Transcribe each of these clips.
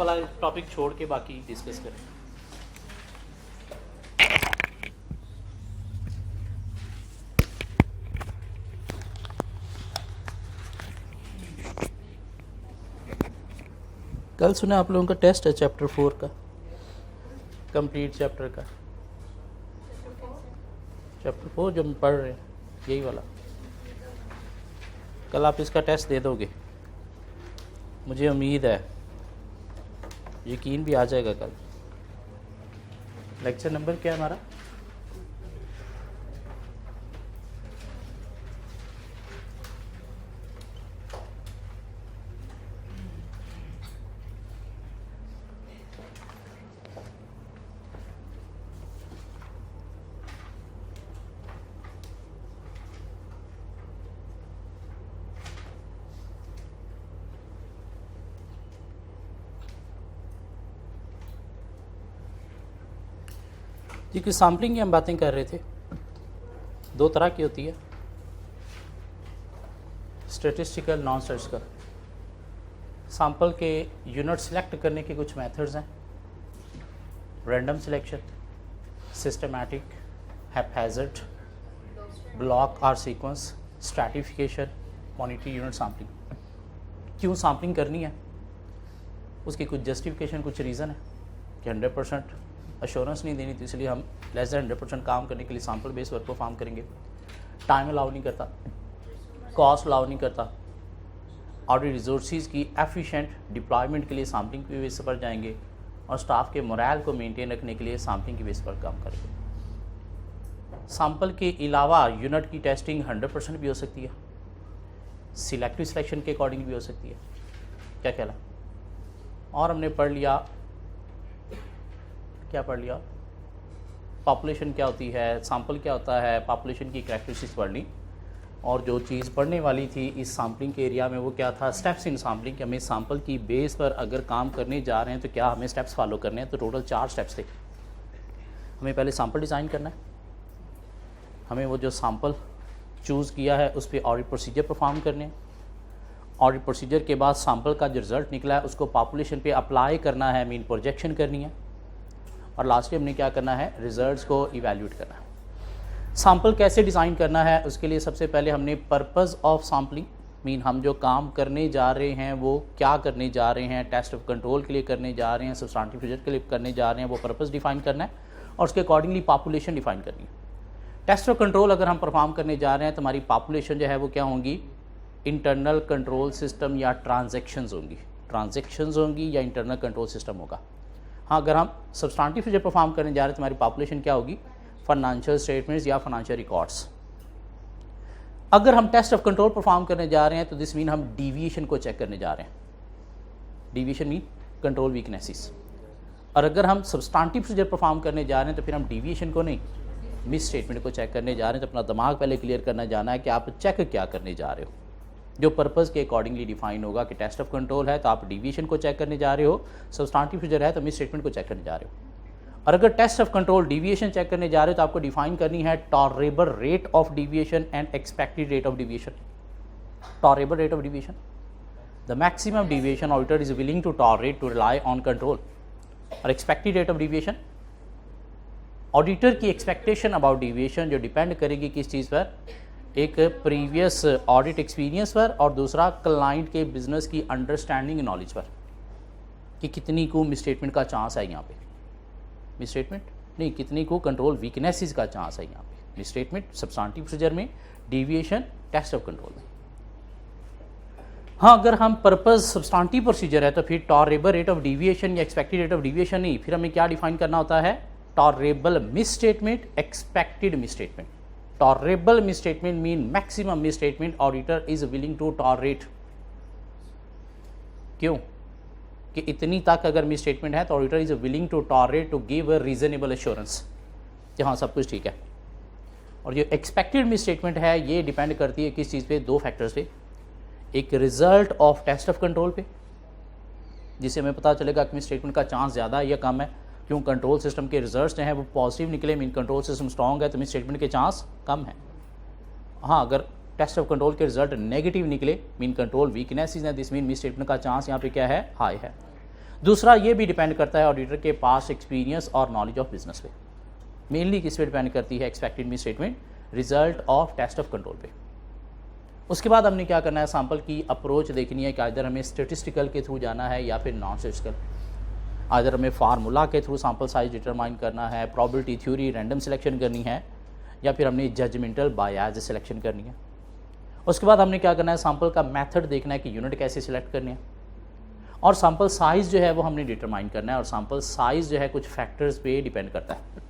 वाला टॉपिक छोड़ के बाकी डिस्कस करें। कल सुना आप लोगों का टेस्ट है चैप्टर 4 का, कंप्लीट चैप्टर का, चैप्टर 4 जो हम पढ़ रहे हैं यही वाला। कल आप इसका टेस्ट दे दोगे, मुझे उम्मीद है, यकीन भी आ जाएगा कल। लेक्चर नंबर क्या है हमारा? जी कि सैम्पलिंग की हम बातें कर रहे थे। दो तरह की होती है, स्टैटिस्टिकल, नॉन स्टैटिस्टिकल। सैंपल के यूनिट सेलेक्ट करने के कुछ मेथड्स हैं, रैंडम सिलेक्शन, सिस्टमैटिक, हैप्पैज़ार्ड, ब्लॉक और sequence, stratification, monetary unit sampling. क्यों सैम्पलिंग करनी है, उसकी कुछ जस्टिफिकेशन, कुछ रीज़न है कि 100% अश्योरेंस नहीं देनी, तो इसलिए हम लेस दैन 100% काम करने के लिए सैम्पल बेस्ड वर्क परफॉर्म करेंगे। टाइम अलाउ नहीं करता, कॉस्ट अलाउ नहीं करता, और रिसोर्सेज की एफिशिएंट डिप्लॉयमेंट के लिए सैम्पलिंग की बेस पर जाएंगे, और स्टाफ के मोरल को मेंटेन रखने के लिए सैम्पलिंग की बेस पर काम करेंगे। सैम्पल के अलावा यूनिट की टेस्टिंग 100% भी हो सकती है, सिलेक्टिव सिलेक्शन के अकॉर्डिंग भी हो सकती है। क्या कहला? और हमने पढ़ लिया, क्या पढ़ लिया? पॉपुलेशन क्या होती है, सैम्पल क्या होता है, पॉपुलेशन की कैरेक्टरिस्टिक्स पढ़ ली। और जो चीज़ पढ़ने वाली थी इस सैम्पलिंग के एरिया में वो क्या था, स्टेप्स इन सैम्पलिंग। कि हमें सैम्पल की बेस पर अगर काम करने जा रहे हैं तो क्या हमें स्टेप्स फॉलो करने हैं। तो टोटल 4 स्टेप्स थे। हमें पहले सैम्पल डिज़ाइन करना है, हमें वो जो सैम्पल चूज़ किया है उस पर ऑडिट प्रोसीजर परफॉर्म करने हैं। ऑडिट प्रोसीजर के बाद सैम्पल का जो रिज़ल्ट निकला है उसको पॉपुलेशन पे अप्लाई करना है, मीन प्रोजेक्शन करनी है, और लास्ट में हमने क्या करना है, रिजल्ट्स को इवैल्यूएट करना है। सैम्पल कैसे डिज़ाइन करना है, उसके लिए सबसे पहले हमने पर्पस ऑफ सैम्पलिंग, मीन हम जो काम करने जा रहे हैं वो क्या करने जा रहे हैं, टेस्ट ऑफ कंट्रोल के लिए करने जा रहे हैं, सब्सटेंटिव प्रोसीजर के लिए करने जा रहे हैं, वो पर्पस डिफाइन करना है, और उसके अकॉर्डिंगली पॉपुलेशन डिफाइन करनी है। टेस्ट ऑफ कंट्रोल अगर हम परफॉर्म करने जा रहे हैं तो हमारी पॉपुलेशन जो है वो क्या होंगी, इंटरनल कंट्रोल सिस्टम या ट्रांजेक्शन्स होंगी या इंटरनल कंट्रोल सिस्टम होगा। हाँ, अगर हम सब्सटेंटिव प्रोसीजर परफॉर्म करने जा रहे हैं तो हमारी पॉपुलेशन क्या होगी, फाइनेंशियल स्टेटमेंट्स या फाइनेंशियल रिकॉर्ड्स। अगर हम टेस्ट ऑफ कंट्रोल परफॉर्म करने जा रहे हैं तो दिस मीन हम डिविएशन को चेक करने जा रहे हैं। Deviation mean control weaknesses. और अगर हम सब्सटेंटिव प्रोसीजर परफॉर्म करने जा रहे हैं तो फिर हम डिविएशन को नहीं, मिस स्टेटमेंट को चेक करने जा रहे हैं। तो अपना दिमाग पहले क्लियर करना जाना है कि आप चेक क्या करने जा रहे हो, जो पर्पस के अकॉर्डिंगली डिफाइन होगा। कि टेस्ट ऑफ कंट्रोल है तो आप डिवीएशन को चेक करने जा रहे हो, सब्सटेंटिव प्रोसीजर है तो मिस स्टेटमेंट को चेक करने जा रहे हो। और अगर test of control deviation check करने जा रहे हो तो आपको डिफाइन करनी है tolerable rate of deviation and expected rate of deviation. Tolerable rate of deviation, the maximum deviation auditor is willing to tolerate to rely on control. और expected rate of deviation, auditor की expectation about deviation जो depend करेगी किस चीज़ पर, एक previous audit experience पर, और दूसरा क्लाइंट के बिजनेस की अंडरस्टैंडिंग नॉलेज पर, कि कितनी को मिसस्टेटमेंट का चांस है यहाँ पे, मिसस्टेटमेंट नहीं, कितनी को कंट्रोल वीकनेसेस का चांस है यहाँ पे। मिसस्टेटमेंट सब्सटेंटिव प्रोसीजर में, डिविएशन टेस्ट ऑफ कंट्रोल में। हाँ, अगर हम पर्पस सब्सटेंटिव प्रोसीजर है तो फिर टॉलरेबल रेट ऑफ डिविएशन या एक्सपेक्टेड रेट ऑफ डिविएशन नहीं, फिर हमें क्या डिफाइन करना होता है, tolerable misstatement, expected misstatement. Tolerable misstatement mean maximum misstatement auditor is willing to tolerate। क्यों? कि इतनी तक अगर मिसस्टेटमेंट है तो auditor is willing to tolerate to give a reasonable assurance कि हाँ सब कुछ ठीक है। और जो एक्सपेक्टेड मिसस्टेटमेंट है ये डिपेंड करती है किस चीज़ पे, 2 फैक्टर्स पे। एक result of test of control पे, जिससे हमें पता चलेगा कि मिसस्टेटमेंट का चांस ज़्यादा है या कम है। क्यों? कंट्रोल सिस्टम के रिजल्ट्स जो हैं वो पॉजिटिव निकले, मीन कंट्रोल सिस्टम स्ट्रॉन्ग है तो मिस स्टेटमेंट के चांस कम है। हाँ, अगर टेस्ट ऑफ कंट्रोल के रिजल्ट नेगेटिव निकले, मीन कंट्रोल वीकनेसेस हैं, दिस मीन मिस स्टेटमेंट का चांस यहाँ पे क्या है, हाई है। दूसरा ये भी डिपेंड करता है ऑडिटर के पास एक्सपीरियंस और नॉलेज ऑफ बिजनेस पे। मेनली किस पे डिपेंड करती है expected misstatement, result of test of control पे। उसके बाद हमने क्या करना है, सैंपल की अप्रोच देखनी है कि इधर हमें स्टेटिस्टिकल के थ्रू जाना है या फिर नॉन स्टेटिस्टिकल। इधर हमें फार्मूला के थ्रू सैंपल साइज डिटरमाइन करना है, प्रोबेबिलिटी थ्योरी रैंडम सिलेक्शन करनी है, या फिर हमने जजमेंटल बायस सिलेक्शन करनी है। उसके बाद हमने क्या करना है, सैंपल का मेथड देखना है कि यूनिट कैसे सिलेक्ट करने हैं, और सैंपल साइज़ जो है वो हमने डिटरमाइन करना है। और सैंपल साइज़ जो है कुछ फैक्टर्स पे डिपेंड करता है।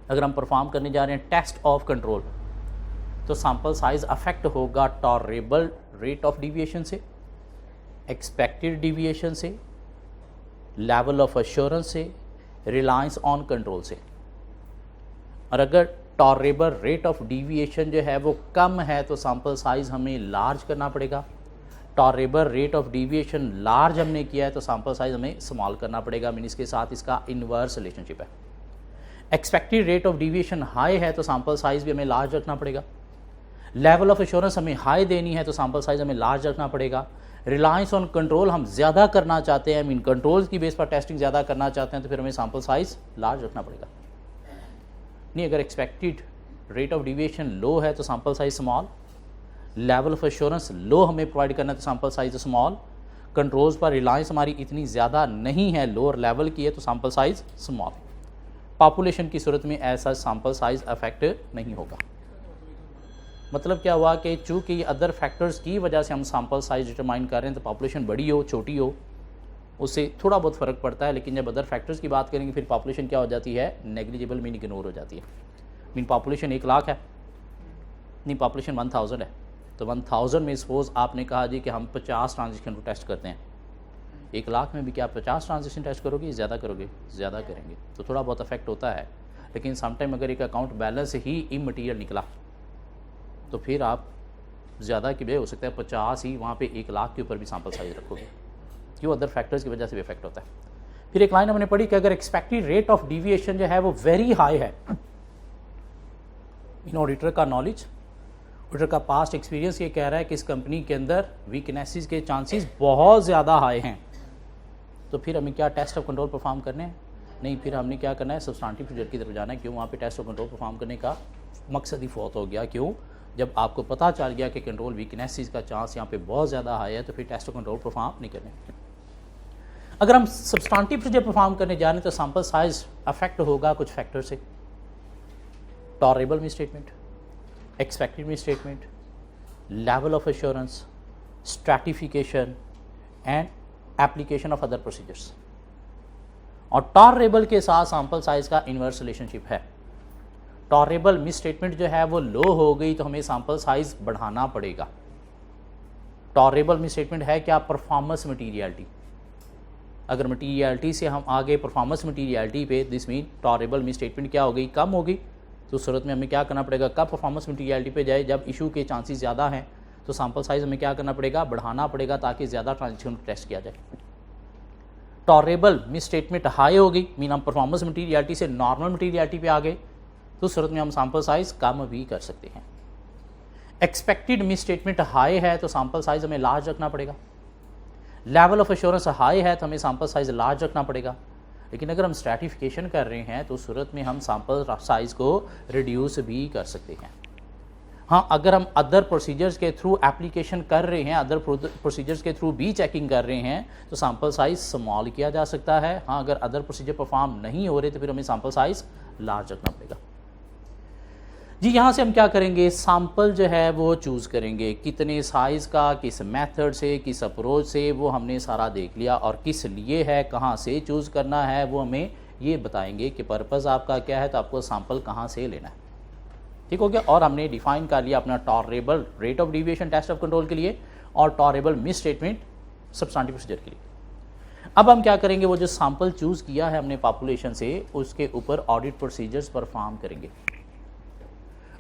अगर हम परफॉर्म करने जा रहे हैं टेस्ट ऑफ कंट्रोल, तो सैंपल साइज़ अफेक्ट होगा टॉलरेबल रेट ऑफ डिविएशन से, एक्सपेक्टेड डिविएशन से, लेवल ऑफ एश्योरेंस से, रिलायंस ऑन कंट्रोल से। और अगर टॉलरेबल रेट ऑफ डिविएशन जो है वो कम है तो सैंपल साइज़ हमें लार्ज करना पड़ेगा। Tolerable rate of deviation large हमने किया है तो सैंपल साइज़ हमें स्मॉल करना पड़ेगा। मीन इसके साथ इसका इन्वर्स रिलेशनशिप है। Expected rate of deviation high है तो सैंपल साइज़ भी हमें लार्ज रखना पड़ेगा। लेवल ऑफ एश्योरेंस हमें हाई देनी है तो सैंपल साइज़ हमें लार्ज रखना पड़ेगा। रिलायंस ऑन कंट्रोल हम ज़्यादा करना चाहते हैं, मीन कंट्रोल्स की बेस पर टेस्टिंग ज़्यादा करना चाहते हैं, तो फिर हमें सैंपल साइज़ लार्ज रखना पड़ेगा। नहीं, अगर expected rate of deviation low है तो sample size small, level of assurance low हमें प्रोवाइड करना है तो सैंपल साइज स्मॉल, कंट्रोल्स पर रिलायंस हमारी इतनी ज़्यादा नहीं है, लोअर लेवल की है तो सैंपल साइज स्मॉल। पॉपुलेशन की सूरत में ऐसा सैंपल साइज अफेक्ट नहीं होगा। मतलब क्या हुआ कि चूँकि अदर फैक्टर्स की वजह से हम सैंपल साइज डिटरमाइन कर रहे हैं, तो पॉपुलेशन बड़ी हो छोटी हो उससे थोड़ा बहुत फ़र्क पड़ता है। लेकिन जब अदर फैक्टर्स की बात करेंगे फिर पॉपुलेशन क्या हो जाती है, नेग्लिजिबल, मीन इग्नोर हो जाती है। मीन पॉपुलेशन 1 लाख है, नहीं पॉपुलेशन 1000 है, तो 1000 में सपोज आपने कहा जी कि हम 50 ट्रांजेक्शन को टेस्ट करते हैं। 1 लाख में भी क्या आप 50 ट्रांजेक्शन टेस्ट करोगे, ज़्यादा करोगे? ज़्यादा करेंगे, तो थोड़ा बहुत अफेक्ट होता है। लेकिन समटाइम अगर एक अकाउंट बैलेंस ही इमटीरियल निकला तो फिर आप ज़्यादा की बजाय हो सकता है 50 ही वहाँ पे 1 लाख के ऊपर भी सैंपल साइज रखोगे, क्यों? अदर फैक्टर्स की वजह से भी इफेक्ट होता है। फिर एक लाइन हमने पढ़ी कि अगर एक्सपेक्टेड रेट ऑफ डिविएशन जो है वो वेरी हाई है, इन ऑडिटर का नॉलेज, ऑडिटर का पास्ट एक्सपीरियंस ये कह रहा है कि इस कंपनी के अंदर वीकनेसेस के चांसेस बहुत ज़्यादा हाई हैं, तो फिर हमें क्या टेस्ट ऑफ कंट्रोल परफॉर्म करने हैं? नहीं, फिर हमने क्या करना है, सब्सटेंटिव प्रोसीजर की तरफ जाना है। क्यों? वहाँ पे टेस्ट ऑफ कंट्रोल परफॉर्म करने का मकसद ही फौत हो गया। क्यों? जब आपको पता चल गया कि कंट्रोल वीकनेसेस का चांस यहाँ पे बहुत ज़्यादा हाई है, तो फिर टेस्ट ऑफ कंट्रोल परफॉर्म नहीं करने। अगर हम सब्सटेंटिव प्रोसीजर परफॉर्म करने जा रहे हैं तो सैंपल साइज अफेक्ट होगा कुछ फैक्टर से, tolerable miss statement, expected miss statement, level of assurance, stratification and application of other procedures. और टॉलरेबल के साथ सैंपल साइज का इनवर्स रिलेशनशिप है। टॉलरेबल मिस स्टेटमेंट जो है वो लो हो गई तो हमें सैंपल साइज बढ़ाना पड़ेगा। टॉलरेबल मिस स्टेटमेंट है क्या? Performance materiality. अगर मटीरियलिटी से हम आगे परफॉर्मेंस मटीरियलिटी पे, this mean tolerable miss statement क्या हो गई, कम हो गई, तो उस सूरत में हमें क्या करना पड़ेगा? कब परफॉर्मेंस मटीरियलिटी पे जाए? जब इशू के चांसेस ज़्यादा हैं, तो सैंपल साइज हमें क्या करना पड़ेगा? बढ़ाना पड़ेगा, ताकि ज़्यादा ट्रांजेक्शन टेस्ट किया जाए। टॉलरेबल मिस स्टेटमेंट हाई हो गई, मीन हम परफॉर्मेंस मटीरियलिटी से नॉर्मल मटीरियलिटी पे आ गए, तो उस सूरत में हम सैंपल साइज कम भी कर सकते हैं। एक्सपेक्टेड मिस स्टेटमेंट हाई है तो सैंपल साइज हमें लार्ज रखना पड़ेगा। लेवल ऑफ एश्योरेंस हाई है तो हमें सैंपल साइज लार्ज रखना पड़ेगा। लेकिन अगर हम स्ट्रैटिफिकेशन कर रहे हैं तो उस सूरत में हम सैंपल साइज को रिड्यूस भी कर सकते हैं। हाँ, अगर हम अदर प्रोसीजर्स के थ्रू एप्लीकेशन कर रहे हैं, अदर प्रोसीजर्स के थ्रू भी चेकिंग कर रहे हैं, तो सैंपल साइज स्मॉल किया जा सकता है। हाँ, अगर अदर प्रोसीजर परफॉर्म नहीं हो रहे तो फिर हमें सैंपल साइज लार्ज रखना पड़ेगा। जी, यहाँ से हम क्या करेंगे? सैंपल जो है वो चूज़ करेंगे, कितने साइज़ का, किस मेथड से, किस अप्रोच से, वो हमने सारा देख लिया। और किस लिए है, कहाँ से चूज़ करना है, वो हमें ये बताएंगे कि पर्पज़ आपका क्या है, तो आपको सैंपल कहाँ से लेना है। ठीक हो गया। और हमने डिफाइन कर लिया अपना tolerable rate of deviation test of control के लिए और tolerable misstatement substantive procedure के लिए। अब हम क्या करेंगे? वो जो सैंपल चूज़ किया है हमने पॉपुलेशन से, उसके ऊपर ऑडिट प्रोसीजर्स परफॉर्म करेंगे।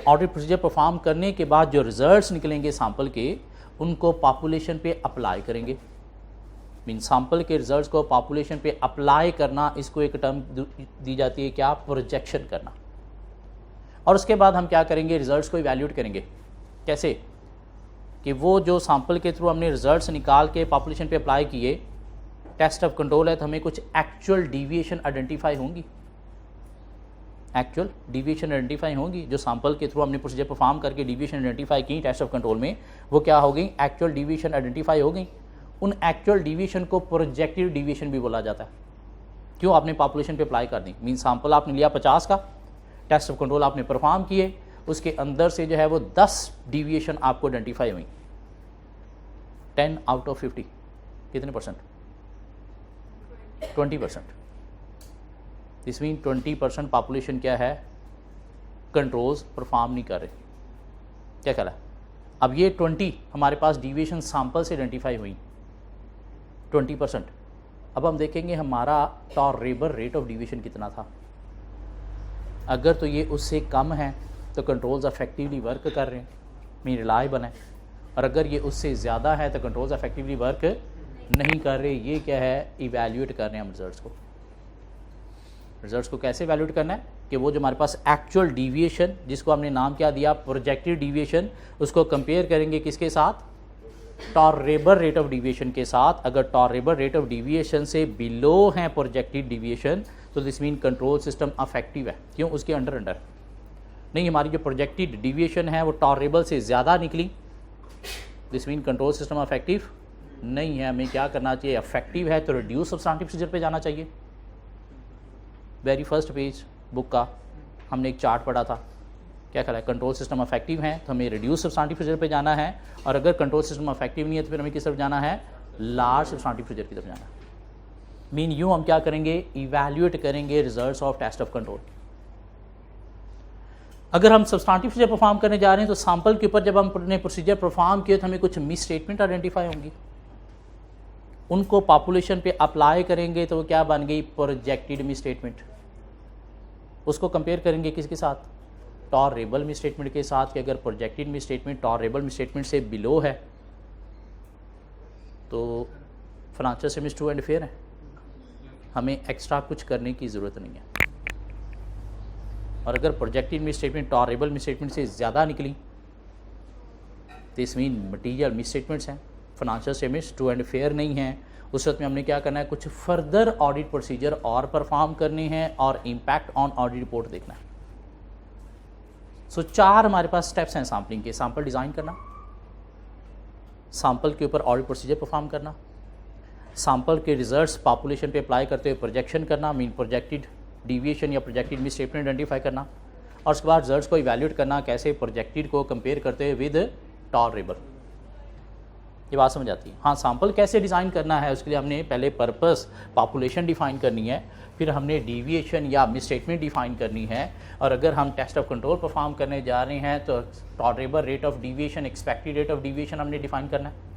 ऑडिट प्रोसीजर परफॉर्म करने के बाद जो रिजल्ट्स निकलेंगे सैंपल के, उनको पॉपुलेशन पे अप्लाई करेंगे। मीन सैंपल के रिजल्ट्स को पॉपुलेशन पे अप्लाई करना, इसको एक टर्म दी जाती है क्या? प्रोजेक्शन करना। और उसके बाद हम क्या करेंगे? रिजल्ट्स को इवैल्यूएट करेंगे। कैसे? कि वो जो सैंपल के थ्रू हमने रिजल्ट्स निकाल के पॉपुलेशन पे अप्लाई किए, टेस्ट ऑफ कंट्रोल है तो हमें कुछ एक्चुअल डिविएशन आइडेंटिफाई होंगी, एक्चुअल डिविएशन आइडेंटिफाई होंगी जो सैंपल के थ्रू हमने प्रोसीजर परफॉर्म करके डिविएशन आइडेंटिफाई की टेस्ट ऑफ कंट्रोल में, वो क्या हो गई, एक्चुअल डिविएशन आइडेंटिफाई हो गई। उन एक्चुअल डिविएशन को प्रोजेक्टिव डिविएशन भी बोला जाता है। क्यों, आपने पॉपुलेशन पे अप्लाई कर दी, मीन सैंपल आपने लिया 50 का, टेस्ट ऑफ कंट्रोल आपने परफॉर्म किए, उसके अंदर से जो है वो 10 डिविएशन आपको आइडेंटिफाई हुई, 10 आउट ऑफ 50 कितने परसेंट, 20%। दिस मीन 20% पॉपुलेशन क्या है, कंट्रोल्स परफॉर्म नहीं कर रहे। क्या कहला, अब ये 20 हमारे पास डिविएशन सैंपल से आइडेंटिफाई हुई 20%। अब हम देखेंगे हमारा टॉलरेबल रेट ऑफ डिविएशन कितना था। अगर तो ये उससे कम है तो कंट्रोल्स अफेक्टिवली वर्क कर रहे हैं, मीन रिलायबल है, और अगर ये उससे ज़्यादा है तो कंट्रोल्स अफेक्टिवली वर्क नहीं कर रहे। ये क्या है, इवैल्यूएट कर रहे हैं हम रिजल्ट्स को। रिजल्ट्स को कैसे इवैल्यूएट करना है कि वो जो हमारे पास एक्चुअल डिविएशन, जिसको हमने नाम क्या दिया, प्रोजेक्टेड डिविएशन, उसको कंपेयर करेंगे किसके साथ, टॉलरेबल रेट ऑफ डिविएशन के साथ। अगर टॉलरेबल रेट ऑफ डिविएशन से बिलो है प्रोजेक्टेड डिविएशन तो this mean control system affective है। क्यों, उसके अंडर नहीं, हमारी जो प्रोजेक्टेड डिविएशन है वो टॉलरेबल से ज़्यादा निकली, this mean control system affective नहीं है। हमें क्या करना चाहिए, अफेक्टिव है तो रिड्यूस सब्सटेंटिव प्रोसीजर पे जाना चाहिए। वेरी फर्स्ट पेज बुक का हमने एक चार्ट पढ़ा था, क्या कहला है, कंट्रोल सिस्टम अफेक्टिव है तो हमें रिड्यूस सब्सटेंटिव प्रोसीजर पे जाना है, और अगर कंट्रोल सिस्टम अफेक्टिव नहीं है तो फिर हमें किस तरफ जाना है, लार्ज सब्सटेंटिव प्रोसीजर की तरफ जाना है। मीन यूँ हम क्या करेंगे, इवैल्यूएट करेंगे results of test of control. अगर हम सब्सटेंटिव प्रोसीजर परफॉर्म करने जा रहे हैं तो सैंपल के ऊपर जब हमने प्रोसीजर परफॉर्म किए तो हमें कुछ मिस स्टेटमेंट आइडेंटिफाई होंगी, उनको पॉपुलेशन पे अप्लाई करेंगे तो वो क्या बन गई, प्रोजेक्टेड मिस स्टेटमेंट। उसको कंपेयर करेंगे किसके साथ, टॉलरेबल मिस स्टेटमेंट के साथ, कि अगर projected misstatement tolerable misstatement से बिलो है तो financial semester true and fair है, हमें एक्स्ट्रा कुछ करने की ज़रूरत नहीं है। और अगर projected misstatement tolerable misstatement से ज़्यादा निकली, this mean material misstatements हैं, financial statements true and fair नहीं है, उस वक्त में हमने क्या करना है, कुछ फर्दर ऑडिट प्रोसीजर और परफॉर्म करने हैं और इम्पैक्ट ऑन ऑडिट रिपोर्ट देखना है। सो 4 हमारे पास स्टेप्स हैं सैम्पलिंग के, सैंपल डिज़ाइन करना, सैंपल के ऊपर ऑडिट प्रोसीजर परफॉर्म करना, सैंपल के रिजल्ट्स पॉपुलेशन पे अप्लाई करते हुए प्रोजेक्शन करना, मीन प्रोजेक्टेड डिविएशन या प्रोजेक्टेड मिस स्टेटमेंट आइडेंटिफाई करना, और उसके बाद रिजल्ट्स को इवैल्यूएट करना, कैसे प्रोजेक्टेड को कंपेयर करते हुए विद टॉलरेबल। ये बात समझ आती है। हाँ, सैंपल कैसे डिज़ाइन करना है उसके लिए हमने पहले पर्पस पॉपुलेशन डिफाइन करनी है, फिर हमने डिविएशन या मिस स्टेटमेंट डिफाइन करनी है, और अगर हम टेस्ट ऑफ कंट्रोल परफॉर्म करने जा रहे हैं तो tolerable rate of deviation, expected rate of deviation हमने डिफाइन करना है।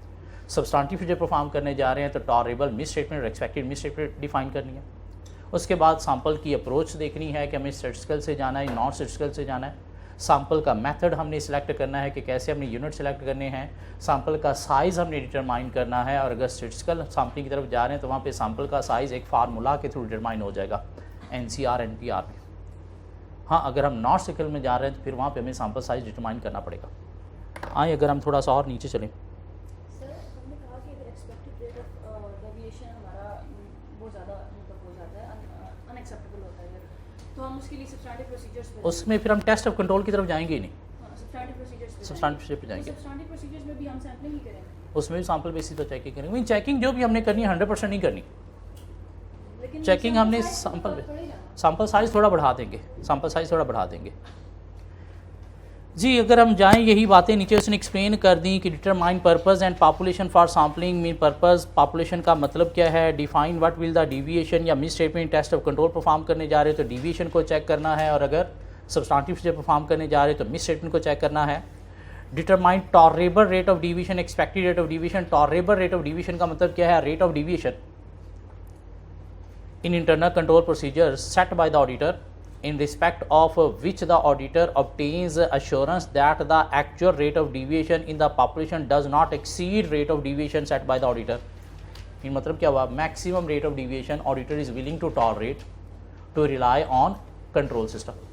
सब्सटेंटिव प्रोसीजर परफॉर्म करने जा रहे हैं तो टॉलरेबल मिस स्टेटमेंट और एक्सपेक्टेड मिस स्टेटमेंट डिफाइन करनी है। उसके बाद सैंपल की अप्रोच देखनी है कि हमें स्टैटिस्टिकल से जाना है, नॉन स्टैटिस्टिकल से जाना है। सैंपल का मेथड हमने सिलेक्ट करना है कि कैसे हमने यूनिट सेलेक्ट करने हैं, सैंपल का साइज़ हमने डिटरमाइन करना है, और अगर स्टैटिस्टिकल सैम्पलिंग की तरफ जा रहे हैं तो वहाँ पे सैंपल का साइज़ एक फार्मूला के थ्रू डिटरमाइन हो जाएगा NCR NPR में। हाँ, अगर हम नॉन स्टैटिस्टिकल में जा रहे हैं तो फिर वहाँ पे हमें सैंपल साइज़ डिटरमाइन करना पड़ेगा। आइए अगर हम थोड़ा सा और नीचे चलें, तो हम उसके लिए सब्सटेंटिव प्रोसीजर्स पे उसमें फिर हम टेस्ट ऑफ कंट्रोल की तरफ जाएंगे ही नहीं, सब्सटेंटिव प्रोसीजर्स पे जाएंगे। सब्सटेंटिव प्रोसीजर्स में भी हम सैंपलिंग ही करेंगे, उसमें भी सैंपल बेसिस पर चेकिंग करेंगे। मीन चेकिंग जो भी हमने करनी है 100% नहीं करनी, लेकिन चेकिंग हमने सैंपल साइज़ थोड़ा बढ़ा देंगे, सैंपल साइज़ थोड़ा बढ़ा देंगे जी। अगर हम जाएं, यही बातें नीचे उसने एक्सप्लेन कर दी कि determine purpose and population for sampling. Mean purpose population का मतलब क्या है, define what will the deviation या misstatement test of control perform करने जा रहे हैं तो डिविएशन को चेक करना है, और अगर सब्सटेंटिव प्रोसीजर परफॉर्म करने जा रहे हैं तो मिस स्टेटमेंट को चेक करना है। Determine tolerable rate of deviation, expected rate of deviation. Tolerable rate of deviation का मतलब क्या है, rate of deviation in internal control procedure set by the auditor in respect of which the auditor obtains assurance that the actual rate of deviation in the population does not exceed rate of deviation set by the auditor। ये मतलब क्या हुआ, maximum rate of deviation auditor is willing to tolerate to rely on control system।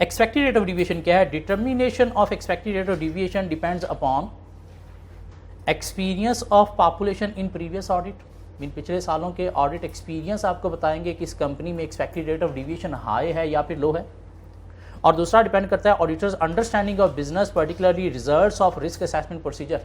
expected rate of deviation क्या है, determination of expected rate of deviation depends upon experience of population in previous audit। Mean पिछले सालों के audit experience आपको बताएंगे कि इस company में expected rate of deviation high है या फिर लो है। और दूसरा डिपेंड करता है auditors understanding of business, particularly results of risk assessment procedure.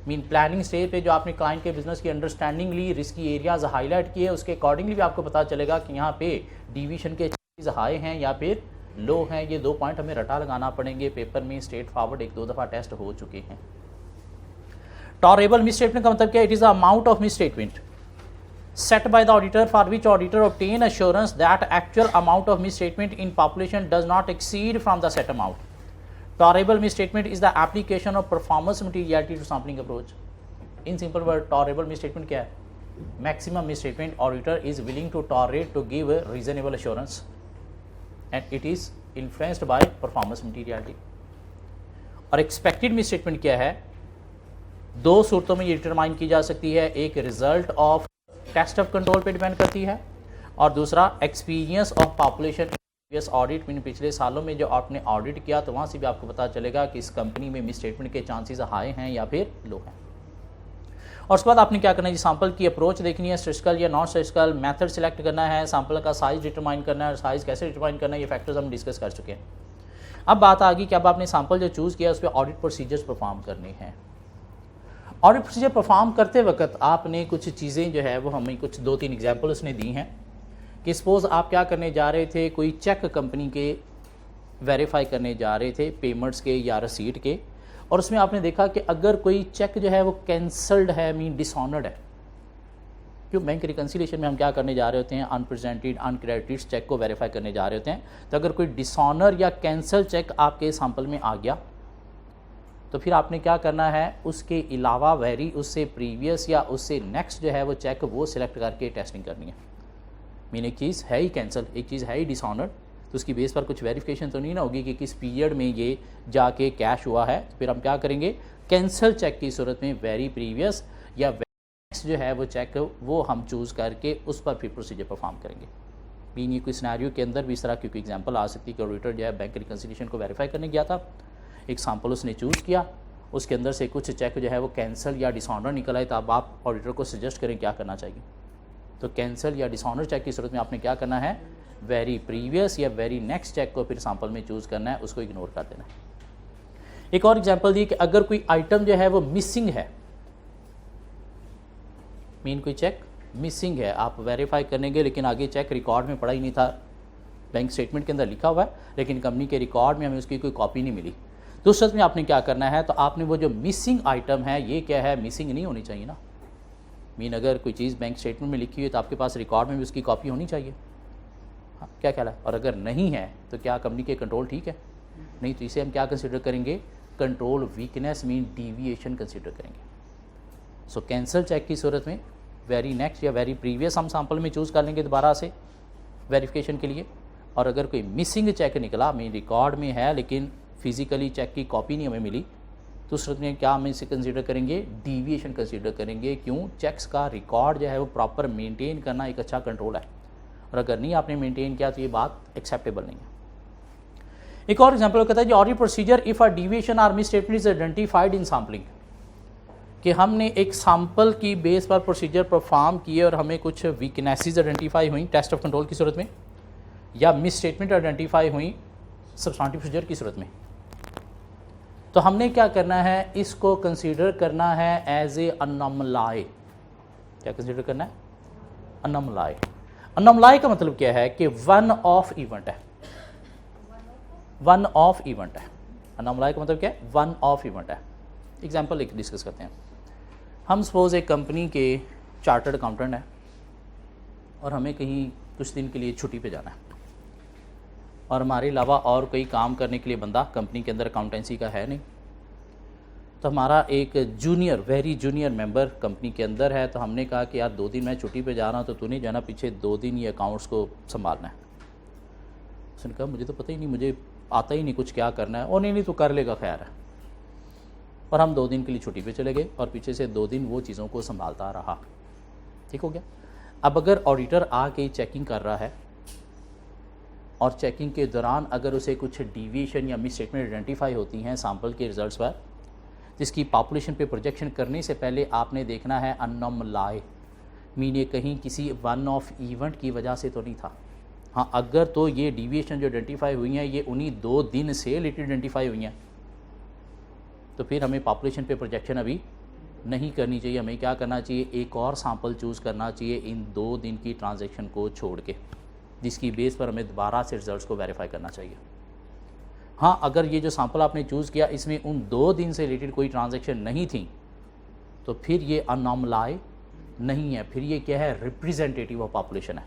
Mean planning stage पे जो आपने क्लाइंट के बिजनेस की अंडरस्टैंडिंग ली, रिस्की एरियाज हाईलाइट किए, उसके अकॉर्डिंगली भी आपको पता चलेगा कि यहाँ पे डिवीजन के चीज़ हाई हैं या फिर लो हैं। ये 2 पॉइंट हमें रटा लगाना पड़ेंगे, पेपर में स्ट्रेट फॉरवर्ड 1-2 दफ़ा टेस्ट हो चुके हैं। टॉलरेबल मिसस्टेटमेंट का मतलब क्या है? It is the amount of misstatement set by the auditor for which auditor obtain assurance that actual amount of misstatement in population does not exceed from the set amount. Tolerable misstatement is the application of performance materiality to sampling approach. In simple word, tolerable misstatement क्या है? Maximum misstatement auditor is willing to tolerate to give a reasonable assurance, and it is influenced by performance materiality. और expected misstatement क्या है? 2 सूरतों में ये determine की जा सकती है, एक result of test of control पे डिपेंड करती है और दूसरा experience of population previous audit. Mean पिछले सालों में जो आपने ऑडिट किया तो वहाँ से भी आपको पता चलेगा कि इस कंपनी में मिसस्टेटमेंट के चांसेस हाई हैं या फिर लो हैं। और उसके बाद आपने क्या करना है जी, सैंपल की अप्रोच देखनी है, स्टैटिस्टिकल या नॉन स्टैटिस्टिकल, मेथड सेलेक्ट करना है, सैंपल का साइज डिटरमाइन करना है, साइज कैसे डिटरमाइन करना है, ये फैक्टर्स हम डिस्कस कर चुके हैं। अब बात आ गई कि अब आपने सैंपल जो चूज़ किया उस पर ऑडिट प्रोसीजर्स परफॉर्म करने हैं। ऑडिट प्रोसीजर परफॉर्म करते वक्त आपने कुछ चीज़ें जो है वो हमें कुछ 2-3 एग्जाम्पल उसने दी हैं कि सपोज़ आप क्या करने जा रहे थे, कोई चेक कंपनी के वेरीफाई करने जा रहे थे पेमेंट्स के या रसीट के, और उसमें आपने देखा कि अगर कोई चेक जो है वो कैंसल्ड है, मीन डिसऑनर्ड है। क्यों? बैंक रिकन्सिलिएशन में हम क्या करने जा रहे होते हैं? अनप्रेजेंटेड अनक्रेडिटेड चेक को वेरीफाई करने जा रहे होते हैं। तो अगर कोई डिसऑनर या कैंसल चेक आपके सैंपल में आ गया तो फिर आपने क्या करना है, उसके अलावा वेरी उससे प्रीवियस या उससे नेक्स्ट जो है वो चेक वो सिलेक्ट करके टेस्टिंग करनी है। मीन एक चीज़ है ही कैंसिल, एक चीज़ है ही डिसऑनर्ड, तो उसकी बेस पर कुछ वेरिफिकेशन तो नहीं ना होगी कि किस पीरियड में ये जाके कैश हुआ है। तो फिर हम क्या करेंगे, कैंसिल चेक की सूरत में वेरी प्रीवियस या नेक्स्ट जो है वो चेक वो हम चूज़ करके उस पर फिर प्रोसीजर परफॉर्म करेंगे। मीन ये कोई सिनेरियो के अंदर भी इस तरह की कोई एग्जाम्पल आ सकती है कि ऑडिटर जो है बैंक रिकन्सिलिएशन को वेरीफाई करने गया था, एक सैंपल उसने चूज़ किया, उसके अंदर से कुछ चेक जो है वो कैंसिल या डिसऑनर निकल आए, तो अब आप ऑडिटर को सजेस्ट करें क्या करना चाहिए। तो कैंसिल या डिसऑनर चेक की सूरत में आपने क्या करना है, वेरी प्रीवियस या वेरी नेक्स्ट चेक को फिर सैंपल में चूज़ करना है, उसको इग्नोर कर देना है। एक और एग्जांपल दी कि अगर कोई आइटम जो है वो मिसिंग है, मीन कोई चेक मिसिंग है, आप वेरीफाई करेंगे लेकिन आगे चेक रिकॉर्ड में पड़ा ही नहीं था, बैंक स्टेटमेंट के अंदर लिखा हुआ है लेकिन कंपनी के रिकॉर्ड में हमें उसकी कोई कॉपी नहीं मिली। तो उस वक्त में आपने क्या करना है, तो आपने वो जो मिसिंग आइटम है, ये क्या है, मिसिंग नहीं होनी चाहिए ना। मीन अगर कोई चीज़ बैंक स्टेटमेंट में लिखी हुई है तो आपके पास रिकॉर्ड में भी उसकी कॉपी होनी चाहिए। हाँ, क्या ख्याल है? और अगर नहीं है तो क्या कंपनी के कंट्रोल ठीक है? नहीं, तो इसे हम क्या कंसिडर करेंगे, control weakness, mean deviation consider करेंगे। सो कैंसिल चेक की सूरत में वेरी नेक्स्ट या वेरी प्रीवियस हम सैंपल में चूज़ कर लेंगे दोबारा से वेरिफिकेशन के लिए। और अगर कोई मिसिंग चेक निकला, मीन रिकॉर्ड में है लेकिन फिजिकली चेक की कॉपी नहीं हमें मिली, तो उस सूरत में क्या हम इसे कंसीडर करेंगे, डीविएशन कंसीडर करेंगे। क्यों? चेक्स का रिकॉर्ड जो है वो प्रॉपर मेंटेन करना एक अच्छा कंट्रोल है, और अगर नहीं आपने मेंटेन किया तो ये बात एक्सेप्टेबल नहीं है। एक और एग्जांपल कहता है जी, audit procedure if a deviation or misstatement is identified in sampling, कि हमने एक सैंपल की बेस पर प्रोसीजर परफॉर्म किए और हमें कुछ वीकनेसेस आइडेंटिफाई हुई टेस्ट ऑफ कंट्रोल की सूरत में, या मिसस्टेटमेंट आइडेंटिफाई हुई सब्सटेंटिव प्रोसीजर की सूरत में, तो हमने क्या करना है, इसको कंसीडर करना है एज ए अनोमलाई। क्या कंसीडर करना है? अनोमलाई। अनोमलाई का मतलब क्या है कि वन ऑफ इवेंट है, वन ऑफ इवेंट है। अनोमलाई का मतलब क्या है? वन ऑफ इवेंट है। एग्जाम्पल एक डिस्कस करते हैं। हम सपोज एक कंपनी के चार्टर्ड अकाउंटेंट हैं और हमें कहीं कुछ दिन के लिए छुट्टी पे जाना है, और हमारे अलावा और कोई काम करने के लिए बंदा कंपनी के अंदर अकाउंटेंसी का है नहीं। तो हमारा एक junior, very junior member company के अंदर है, तो हमने कहा कि यार 2 दिन मैं छुट्टी पे जा रहा हूँ तो तूने जाना पीछे 2 दिन ये अकाउंट्स को संभालना है। उसने कहा मुझे तो पता ही नहीं, मुझे आता ही नहीं कुछ क्या करना है। और नहीं तो कर लेगा, खैर है। और हम 2 दिन के लिए छुट्टी पे चले गए और पीछे से 2 दिन वो चीज़ों को संभालता रहा। ठीक हो गया। अब अगर ऑडिटर आके चेकिंग कर रहा है और चेकिंग के दौरान अगर उसे कुछ डिविएशन या मिस स्टेटमेंट आइडेंटिफाई होती हैं सैंपल के रिजल्ट्स पर, जिसकी पॉपुलेशन पे प्रोजेक्शन करने से पहले आपने देखना है अनोमलाई। मीन ये कहीं किसी वन ऑफ इवेंट की वजह से तो नहीं था। हाँ, अगर तो ये डिविएशन जो आइडेंटिफाई हुई हैं ये उन्हीं 2 दिन से रिलेटेड आइडेंटिफाई हुई हैं, तो फिर हमें पॉपुलेशन पे प्रोजेक्शन अभी नहीं करनी चाहिए। हमें क्या करना चाहिए, एक और सैंपल चूज़ करना चाहिए इन 2 दिन की ट्रांजैक्शन को छोड़ के, जिसकी बेस पर हमें दोबारा से रिजल्ट्स को वेरीफाई करना चाहिए। हाँ, अगर ये जो सैंपल आपने चूज़ किया इसमें उन 2 दिन से रिलेटेड कोई ट्रांजैक्शन नहीं थी तो फिर ये अनॉमलाई नहीं है, फिर ये क्या है, रिप्रेजेंटेटिव ऑफ पॉपुलेशन है।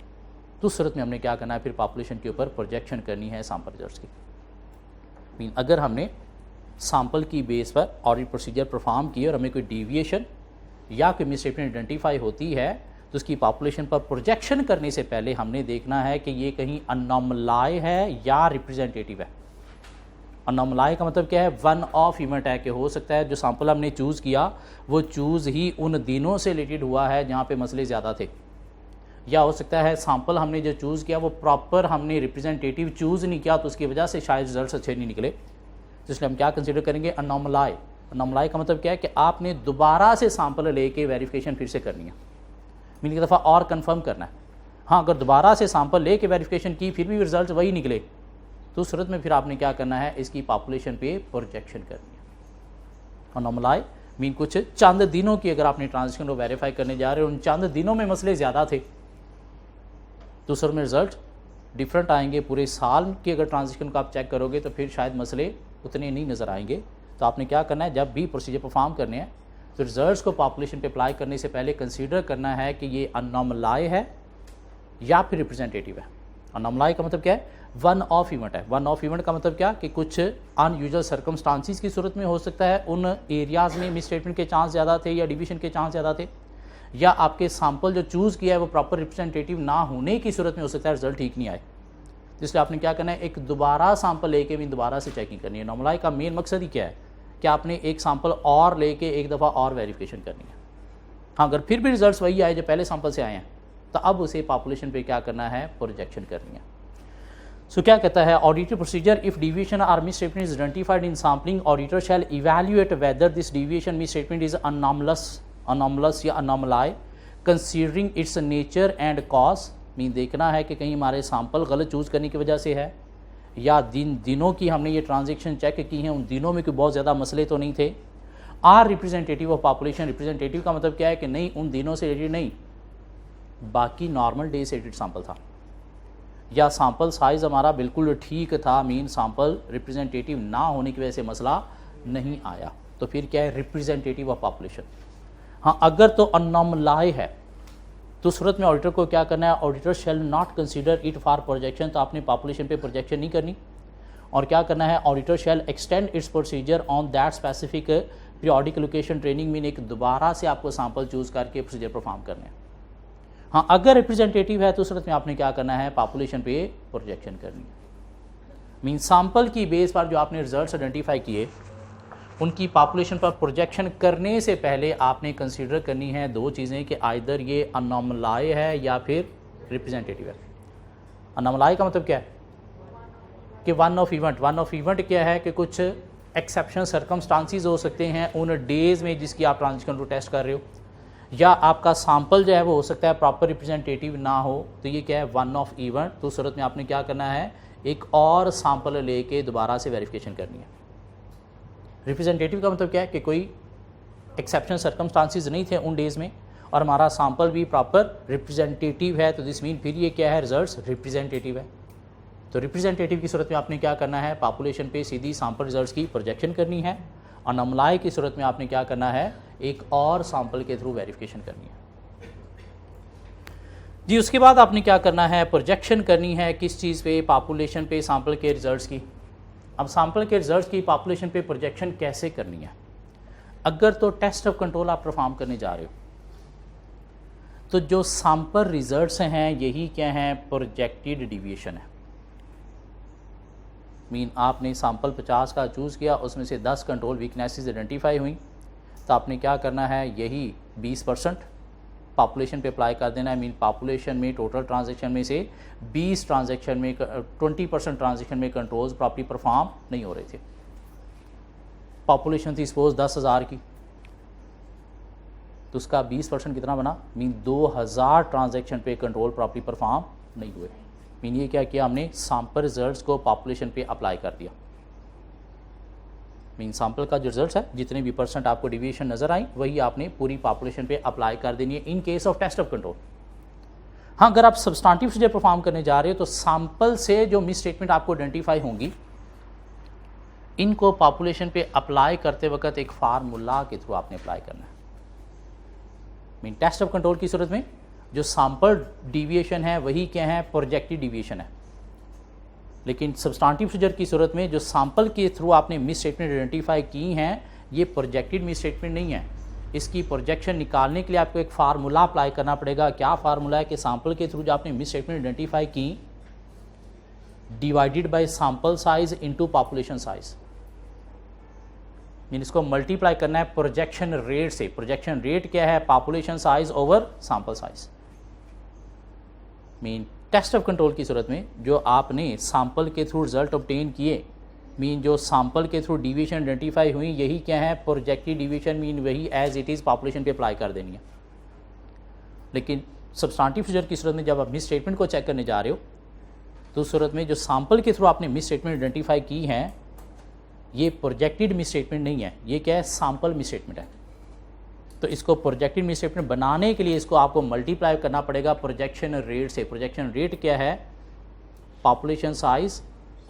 तो उस सूरत में हमने क्या करना है, फिर पॉपुलेशन के ऊपर प्रोजेक्शन करनी है सैंपल रिजल्ट्स की। मीन अगर हमने सैंपल की बेस पर ऑडिट प्रोसीजर परफॉर्म किए और हमें कोई डेविएशन या कोई मिसस्टेटमेंट आइडेंटिफाई होती है तो उसकी पॉपुलेशन पर प्रोजेक्शन करने से पहले हमने देखना है कि ये कहीं अनॉमलाई है या रिप्रेजेंटेटिव है। अनॉमलाई का मतलब क्या है, वन ऑफ इवेंट है कि हो सकता है जो सैंपल हमने चूज़ किया वो चूज़ ही उन दिनों से रिलेटेड हुआ है जहाँ पे मसले ज़्यादा थे, या हो सकता है सैंपल हमने जो चूज़ किया वो प्रॉपर हमने रिप्रेजेंटेटिव चूज़ नहीं किया तो उसकी वजह से शायद रिजल्ट अच्छे नहीं निकले। तो इसलिए हम क्या कंसिडर करेंगे, अनॉमलाई। अनॉमलाई का मतलब क्या है कि आपने दोबारा से सैंपल लेके वेरिफिकेशन फिर से करनी है, मीन एक दफ़ा और कंफर्म करना है। हाँ, अगर दोबारा से सैंपल लेके वेरिफिकेशन की फिर भी रिजल्ट वही निकले तो उस सूरत में फिर आपने क्या करना है, इसकी पॉपुलेशन पे प्रोजेक्शन करनी है। अनॉमलाई मीन कुछ चंद दिनों की अगर आपने ट्रांजेक्शन को वेरीफाई करने जा रहे हो, उन चंद दिनों में मसले ज़्यादा थे तो उस सूरत में रिजल्ट डिफरेंट आएंगे। पूरे साल की अगर ट्रांजेक्शन को आप चेक करोगे तो फिर शायद मसले उतने नहीं नज़र आएंगे। तो आपने क्या करना है, जब भी प्रोसीजर परफॉर्म करने हैं तो रिजल्ट्स को पॉपुलेशन पे अप्लाई करने से पहले कंसीडर करना है कि ये अनॉमलाई है या फिर रिप्रेजेंटेटिव है। अनॉमलाई का मतलब क्या है, वन ऑफ इवेंट है। वन ऑफ इवेंट का मतलब क्या कि कुछ अनयूजुअल सर्कमस्टांसिस की सूरत में हो सकता है उन एरियाज़ में मिसस्टेटमेंट के चांस ज़्यादा थे या डिविजन के चांस ज़्यादा थे, या आपके सैंपल जो चूज़ किया है वो प्रॉपर रिप्रेजेंटेटिव ना होने की सूरत में हो सकता है रिजल्ट ठीक नहीं आए। तो इसलिए आपने क्या करना है, एक दोबारा सैंपल लेके भी दोबारा से चेकिंग करनी है। नॉर्मलाई का मेन मकसद ही क्या है कि आपने एक सैंपल और लेके एक दफ़ा और वेरिफिकेशन करनी है। हाँ, अगर फिर भी रिजल्ट्स वही आए जो पहले सैंपल से आए हैं तो अब उसे पॉपुलेशन पे क्या करना है, प्रोजेक्शन करनी है। सो क्या कहता है, auditor procedure, if deviation or misstatement is identified in sampling, auditor shall evaluate whether this deviation misstatement is anomalous या anomaly considering its nature and cause. Mean देखना है कि कहीं हमारे सैंपल गलत चूज़ करने की वजह से है या दिनों की हमने ये ट्रांजेक्शन चेक की हैं उन दिनों में कोई बहुत ज़्यादा मसले तो नहीं थे। Are representative of population, representative का मतलब क्या है कि नहीं उन दिनों से रिलेटेड नहीं, बाकी नॉर्मल डे से रिलेटेड सैंपल था, या सैंपल साइज़ हमारा बिल्कुल ठीक था, मीन सैंपल रिप्रेजेंटेटिव ना होने की वजह से मसला नहीं आया, तो फिर क्या है, रिप्रेजेंटेटिव ऑफ पॉपुलेशन। हाँ, अगर तो अनॉमलाई है तो सूरत में ऑडिटर को क्या करना है, auditor shall not consider it for projection, तो आपने पॉपुलेशन पे प्रोजेक्शन नहीं करनी। और क्या करना है, auditor shall extend it's procedure on that specific periodic location training, mean एक दोबारा से आपको सैंपल चूज़ करके प्रोसीजर परफॉर्म करने हैं। हाँ, अगर रिप्रेजेंटेटिव है तो उस सूरत में आपने क्या करना है, पॉपुलेशन पे प्रोजेक्शन करनी है। मीन सैंपल की बेस पर जो आपने रिजल्ट्स आइडेंटिफाई किए उनकी पॉपुलेशन पर प्रोजेक्शन करने से पहले आपने कंसीडर करनी है 2 चीज़ें कि आइदर ये अनॉमलाई है या फिर रिप्रेजेंटेटिव है। अनॉमलाई का मतलब क्या है कि वन ऑफ इवेंट क्या है कि कुछ एक्सेप्शनल सर्कमस्टांसिस हो सकते हैं उन डेज़ में जिसकी आप ट्रांजेक्शन को टेस्ट कर रहे हो, या आपका सैंपल जो है वो हो सकता है प्रॉपर रिप्रेजेंटेटिव ना हो, तो ये क्या है, वन ऑफ इवेंट। तो उस सूरत में आपने क्या करना है, एक और सैंपल लेके दोबारा से वेरिफिकेशन करनी है। रिप्रेजेंटेटिव का मतलब क्या है कि कोई एक्सेप्शनल सर्कमस्टांसिस नहीं थे उन डेज़ में और हमारा सैंपल भी प्रॉपर रिप्रेजेंटेटिव है, तो दिस मीन फिर ये क्या है, रिजल्ट्स रिप्रेजेंटेटिव है। तो रिप्रेजेंटेटिव की सूरत में आपने क्या करना है, पॉपुलेशन पे सीधी सैंपल रिजल्ट्स की प्रोजेक्शन करनी है। अनॉमलाई की सूरत में आपने क्या करना है, एक और सैंपल के थ्रू वेरिफिकेशन करनी है जी। उसके बाद आपने क्या करना है, प्रोजेक्शन करनी है किस चीज़ पे, पॉपुलेशन पे सैंपल के रिजल्ट्स की। अब सैंपल के रिजल्ट्स की पॉपुलेशन पे प्रोजेक्शन कैसे करनी है, अगर तो टेस्ट ऑफ कंट्रोल आप परफॉर्म करने जा रहे हो तो जो सैंपल रिजल्ट्स हैं यही क्या हैं, प्रोजेक्टेड डिविएशन है। मीन आपने सैंपल 50 का चूज़ किया, उसमें से 10 कंट्रोल वीकनेसेस आइडेंटिफाई हुई, तो आपने क्या करना है, यही 20% पॉपुलेशन पे अप्लाई कर देना है। मीन पॉपुलेशन में टोटल ट्रांजैक्शन में से 20% ट्रांजैक्शन में कंट्रोल्स प्रॉपर्ली परफॉर्म नहीं हो रहे थे। पॉपुलेशन थी सपोज 10,000 की, तो उसका 20% कितना बना, मीन 2000 ट्रांजैक्शन पे कंट्रोल प्रॉपर्ली परफॉर्म नहीं हुए। मीन ये क्या किया हमने, सैंपल रिजल्ट्स को पॉपुलेशन पे अप्लाई कर दिया। मीन सैंपल का जो रिजल्ट है, जितने भी % आपको डिविएशन नज़र आई वही आपने पूरी पॉपुलेशन पे अप्लाई कर देनी है in case of test of control. हाँ, अगर आप सब्सटेंटिव प्रोसीजर परफॉर्म करने जा रहे हो तो सैंपल से जो मिस स्टेटमेंट आपको आइडेंटिफाई होंगी, इनको पॉपुलेशन पे अप्लाई करते वक्त एक फार्मूला के थ्रू आपने अप्लाई करना है। मीन टेस्ट ऑफ कंट्रोल की सूरत में जो सैंपल डिविएशन है वही क्या है, प्रोजेक्टेड डिविएशन है। लेकिन सब्सटेंटिव प्रोसीजर की सूरत में जो सैंपल के थ्रू आपने मिस स्टेटमेंट आइडेंटिफाई की हैं, ये प्रोजेक्टेड मिस स्टेटमेंट नहीं है। इसकी प्रोजेक्शन निकालने के लिए आपको एक फार्मूला अप्लाई करना पड़ेगा। क्या फार्मूला है कि सैंपल के थ्रू जो आपने मिस स्टेटमेंट आइडेंटिफाई की, divided by sample size into population size. Mean इसको मल्टीप्लाई करना है प्रोजेक्शन रेट से। प्रोजेक्शन रेट क्या है, population size over sample size. Mean test of control की सूरत में जो आपने सैंपल के थ्रू रिजल्ट ऑब्टेन किए, मीन जो सैंपल के थ्रू डिवीजन आइडेंटिफाई हुई, यही क्या है, प्रोजेक्टेड डिवीजन। मीन वही एज इट इज़ पॉपुलेशन पे अप्लाई कर देनी है। लेकिन सब्सटेंटिव प्रोसीजर की सूरत में जब आप मिस स्टेटमेंट को चेक करने जा रहे हो, तो उस सूरत में जो सैंपल के थ्रू आपने मिस स्टेटमेंट आइडेंटिफाई की है, ये प्रोजेक्टेड मिस स्टेटमेंट नहीं है, ये क्या है, सैंपल मिस स्टेटमेंट है। तो इसको प्रोजेक्टेड मिस स्टेटमेंट बनाने के लिए इसको आपको मल्टीप्लाई करना पड़ेगा प्रोजेक्शन रेट से। प्रोजेक्शन रेट क्या है, population size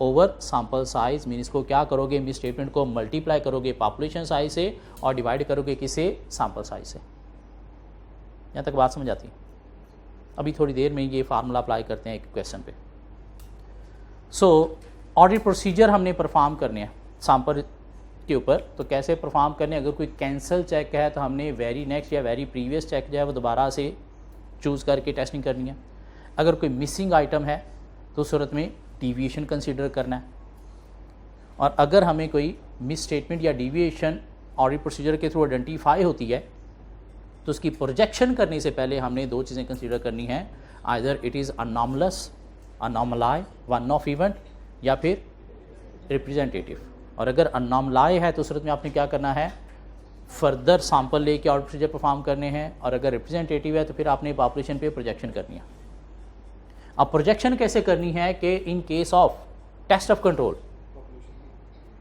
over sample size. Mean इसको क्या करोगे, मिस स्टेटमेंट को मल्टीप्लाई करोगे पॉपुलेशन साइज से और डिवाइड करोगे किसे, सैंपल साइज से। यहाँ तक बात समझ आती है। अभी थोड़ी देर में ये फार्मूला अप्लाई करते हैं एक क्वेश्चन पे। सो ऑडिट प्रोसीजर हमने परफॉर्म करने हैं सैंपल के ऊपर, तो कैसे परफॉर्म करने, अगर कोई कैंसिल चेक है तो हमने वेरी नेक्स्ट या वेरी प्रीवियस चेक जो है वो दोबारा से चूज़ करके टेस्टिंग करनी है। अगर कोई मिसिंग आइटम है तो उस सूरत में डिविएशन कंसीडर करना है। और अगर हमें कोई मिस स्टेटमेंट या डिविएशन ऑडिट प्रोसीजर के थ्रू आइडेंटिफाई होती है, तो उसकी प्रोजेक्शन करने से पहले हमने दो चीज़ें कंसीडर करनी हैं, either it is anomalous, anomaly, one off event, या फिर रिप्रेजेंटेटिव। और अगर अनॉमलाई है तो उस सूरत में आपने क्या करना है, फर्दर सैंपल लेके ऑडिट प्रोसीजर परफॉर्म करने हैं। और अगर रिप्रेजेंटेटिव है तो फिर आपने पॉपुलेशन पे प्रोजेक्शन करनी है। अब प्रोजेक्शन कैसे करनी है कि in case of test of control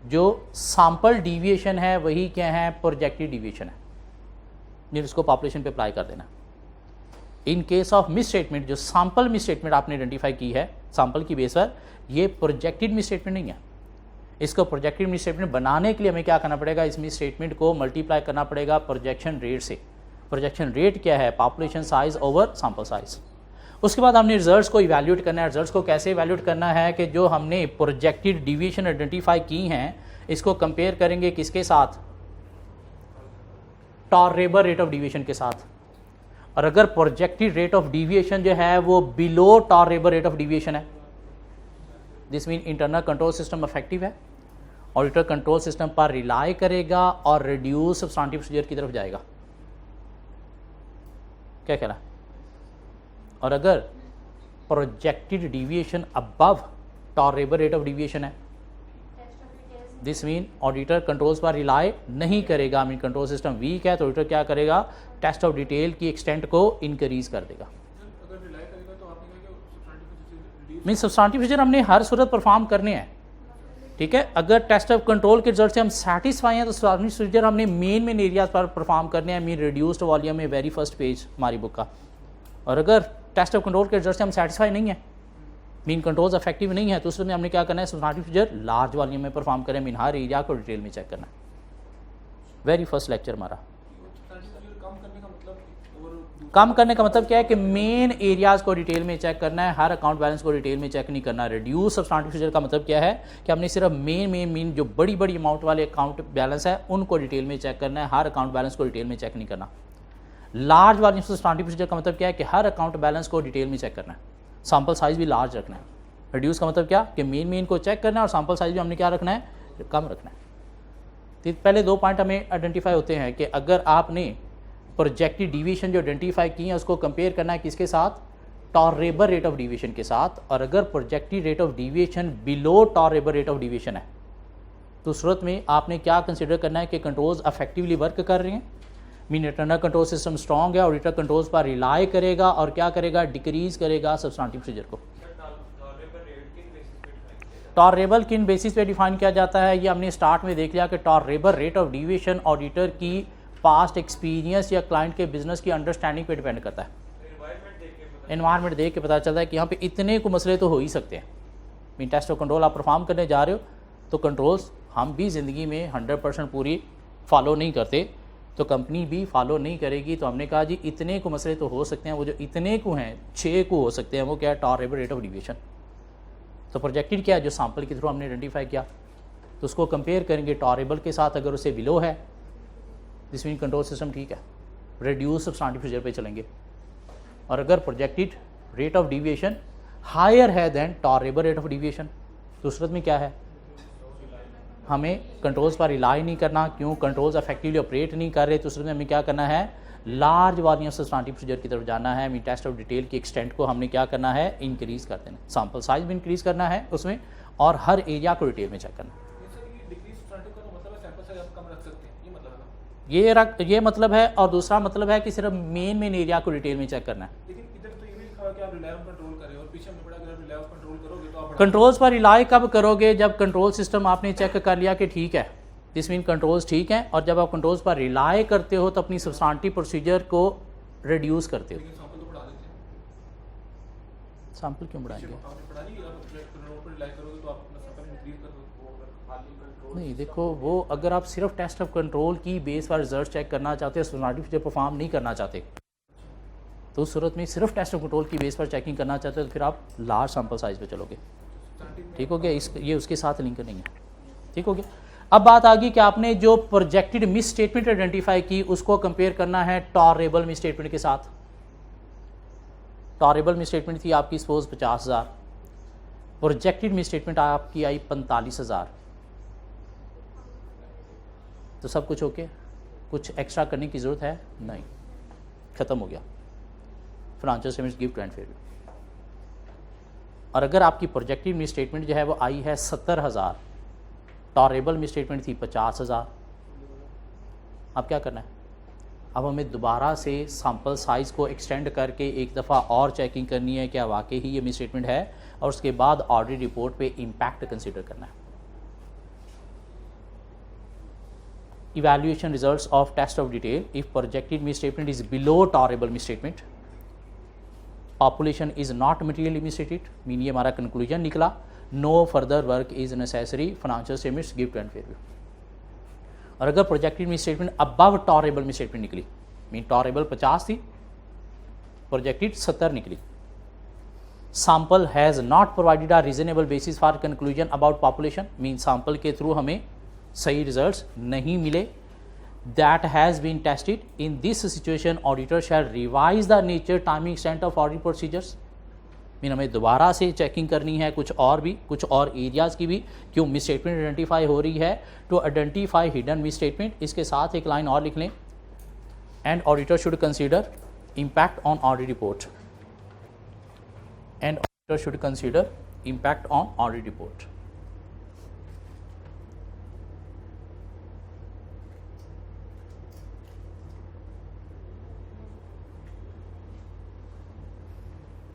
जो सैंपल डिविएशन है वही क्या है, प्रोजेक्टेड डिविएशन है, नहीं उसको पॉपुलेशन पे अप्लाई कर देना। इन केस ऑफ मिस स्टेटमेंट जो सैंपल मिस स्टेटमेंट आपने आइडेंटिफाई की है सैंपल की बेस पर, ये प्रोजेक्टेड मिस स्टेटमेंट नहीं है। इसको प्रोजेक्टेड मिस स्टेटमेंट बनाने के लिए हमें क्या करना पड़ेगा, इस मिस स्टेटमेंट को मल्टीप्लाई करना पड़ेगा प्रोजेक्शन रेट से। प्रोजेक्शन रेट क्या है, population size over sample size. उसके बाद हमने रिजल्ट्स को इवैल्यूएट करना है। रिजल्ट्स को कैसे इवैल्यूएट करना है कि जो हमने प्रोजेक्टेड डिविएशन आइडेंटिफाई की हैं, इसको कंपेयर करेंगे किसके साथ, टॉलरेबल रेट ऑफ डिविएशन के साथ। और अगर प्रोजेक्टेड रेट ऑफ डिविएशन जो है वो below tolerable rate of deviation है, this mean internal control system effective है, ऑडिटर कंट्रोल सिस्टम पर रिलाई करेगा और रिड्यूस सब्सटेंटिव प्रोसीजर की तरफ जाएगा। क्या कहना है? और अगर projected deviation above tolerable rate of deviation है, दिस मीन ऑडिटर कंट्रोल्स पर रिलाई नहीं करेगा। मीन कंट्रोल सिस्टम वीक है तो ऑडिटर क्या करेगा, टेस्ट ऑफ डिटेल की एक्सटेंट को इंक्रीज कर देगा। मीन सब्सटेंटिव प्रोसीजर हमने हर सूरत परफॉर्म करने हैं, ठीक है। अगर टेस्ट ऑफ कंट्रोल के रिजल्ट से हम सेटिस्फाई हैं तो सब्सटेंटिव प्रोसीजर हमने मेन एरियाज पर परफॉर्म करने हैं। मीन रिड्यूस्ड वॉल्यूम में वेरी फर्स्ट पेज हमारी बुक का। और अगर टेस्ट ऑफ कंट्रोल के रिजल्ट से हम सेटिस्फाई नहीं है, मीन कंट्रोल्स इफेक्टिव नहीं है, तो उसमें हमने क्या करना है, सब्सटेंटिव प्रोसीजर लार्ज वॉल्यूम में परफॉर्म करें। मीन हर एरिया को डिटेल में चेक करना है। वेरी फर्स्ट लेक्चर हमारा। कम करने का मतलब क्या है कि मेन एरियाज को डिटेल में चेक करना है, हर अकाउंट बैलेंस को डिटेल में चेक नहीं करना। रिड्यूस सब्सटेंटिव प्रोसीजर का मतलब क्या है कि हमने सिर्फ मेन जो बड़ी बड़ी अमाउंट वाले अकाउंट बैलेंस है उनको डिटेल में चेक करना है, हर अकाउंट बैलेंस को डिटेल में चेक नहीं करना। लार्ज वॉल्यूम सब्सटेंटिव प्रोसीजर का मतलब क्या है कि हर अकाउंट बैलेंस को डिटेल में चेक करना है, सैंपल साइज भी लार्ज रखना है। रिड्यूस का मतलब क्या कि मेन को चेक करना है और सैंपल साइज भी हमने क्या रखना है, कम रखना है। तो पहले दो पॉइंट हमें आइडेंटिफाई होते हैं कि अगर आपने प्रोजेक्टेड डिवीएशन जो आइडेंटिफाई की है उसको कंपेयर करना है किसके साथ, टॉलरेबल रेट ऑफ डिवीएशन के साथ। और अगर projected rate of deviation below tolerable rate of deviation है तो सूरत में आपने क्या कंसिडर करना है कि कंट्रोल्स इफेक्टिवली वर्क कर रहे हैं। Mean internal control system strong है, ऑडिटर कंट्रोल्स पर रिलाई करेगा और क्या करेगा, डिक्रीज करेगा सब्सटेंटिव प्रोसीजर को। टॉलरेबल किन बेसिस पे डिफाइन किया जाता है, ये हमने स्टार्ट में देख लिया कि tolerable rate of deviation auditor की पास्ट एक्सपीरियंस या क्लाइंट के बिजनेस की अंडरस्टैंडिंग पे डिपेंड करता है। एनवायरनमेंट देख के पता चलता है कि यहाँ पे इतने को मसले तो हो ही सकते हैं। मीन टेस्ट ऑफ कंट्रोल आप परफॉर्म करने जा रहे हो तो कंट्रोल्स हम भी ज़िंदगी में 100% पूरी फॉलो नहीं करते, तो कंपनी भी फॉलो नहीं करेगी। तो हमने कहा जी इतने को मसले तो हो सकते हैं, वो जो इतने को हैं 6 को हो सकते हैं, वो क्या है, टॉलरेबल रेट ऑफ डिविएशन। तो प्रोजेक्टेड क्या है, जो सैंपल के थ्रू हमने आइडेंटिफाई किया, तो उसको कंपेयर करेंगे टॉलरेबल के साथ। अगर उसे बिलो है दिस मीन कंट्रोल सिस्टम ठीक है, रिड्यूस सब्सटेंटिव प्रोसीजर पे चलेंगे। और अगर projected rate of deviation higher है than tolerable rate of deviation, तो सूरत में क्या है, हमें कंट्रोल्स पर रिलाई नहीं करना। क्यों, कंट्रोल्स इफेक्टिवली ऑपरेट नहीं कर रहे, तो सूरत में हमें क्या करना है, लार्ज वॉल्यूम सब्सटेंटिव प्रोसीजर की तरफ जाना है। मीन टेस्ट ऑफ डिटेल की एक्सटेंट को हमने क्या करना है, इंक्रीज़ कर देना, सैंपल साइज भी इंक्रीज़ करना है उसमें, और हर एरिया को डिटेल में चेक करना है। ये मतलब है, और दूसरा मतलब है कि सिर्फ मेन एरिया को डिटेल में चेक करना है। कंट्रोल्स पर रिलाई कब करोगे, जब कंट्रोल सिस्टम आपने चेक कर लिया कि ठीक है, दिस मीन कंट्रोल्स ठीक हैं, और जब आप कंट्रोल्स पर रिलाई करते हो तो अपनी सब्सटेंटिव प्रोसीजर को रिड्यूस करते हो। सैंपल क्यों बढ़ाएंगे, नहीं देखो, वो अगर आप सिर्फ टेस्ट ऑफ कंट्रोल की बेस पर रिजल्ट चेक करना चाहते हो, सब्सटेंटिव प्रोसीजर परफॉर्म नहीं करना चाहते, तो उस सूरत में सिर्फ टेस्ट ऑफ कंट्रोल की बेस पर चेकिंग करना चाहते हो, तो फिर आप लार्ज सैंपल साइज पे चलोगे। ठीक हो गया, ये उसके साथ लिंक नहीं है। ठीक हो गया। अब बात आ गई कि आपने जो प्रोजेक्टेड मिस स्टेटमेंट आइडेंटिफाई की उसको कंपेयर करना है टॉलरेबल मिस स्टेटमेंट के साथ। टॉलरेबल मिस स्टेटमेंट थी आपकी सपोज 50,000, प्रोजेक्टेड मिस स्टेटमेंट आपकी आई 45,000। तो सब कुछ ओके, कुछ एक्स्ट्रा करने की ज़रूरत है नहीं, ख़त्म हो गया। Financial statements give and fair. और अगर आपकी प्रोजेक्टिव मिस स्टेटमेंट जो है वो आई है 70,000, टॉलरेबल मिस स्टेटमेंट थी 50,000, अब क्या करना है, अब हमें दोबारा से सैंपल साइज़ को एक्सटेंड करके एक दफ़ा और चेकिंग करनी है क्या वाकई ही ये मिस स्टेटमेंट है, और उसके बाद ऑडिट रिपोर्ट पे इम्पैक्ट कंसिडर करना है। Evaluation results of test of detail, if projected misstatement is below tolerable misstatement, population is not materially misstated, mean ये हमारा कंक्लूजन निकला, no further work is necessary, financial statements give and fair view. और अगर projected misstatement above tolerable misstatement निकली, mean tolerable 50 थी, projected 70 निकली, sample has not provided a reasonable basis for conclusion about population, mean sample के through हमें सही results नहीं मिले, that has been tested, in this situation auditor shall revise the nature, timing, extent of audit procedures। Mean हमें दोबारा से checking करनी है कुछ और एरियाज़ की भी, क्यों मिस स्टेटमेंट आइडेंटिफाई हो रही है, to identify hidden misstatement. इसके साथ एक लाइन और लिख लें, and auditor should consider impact on audit report, and auditor should consider impact on audit report.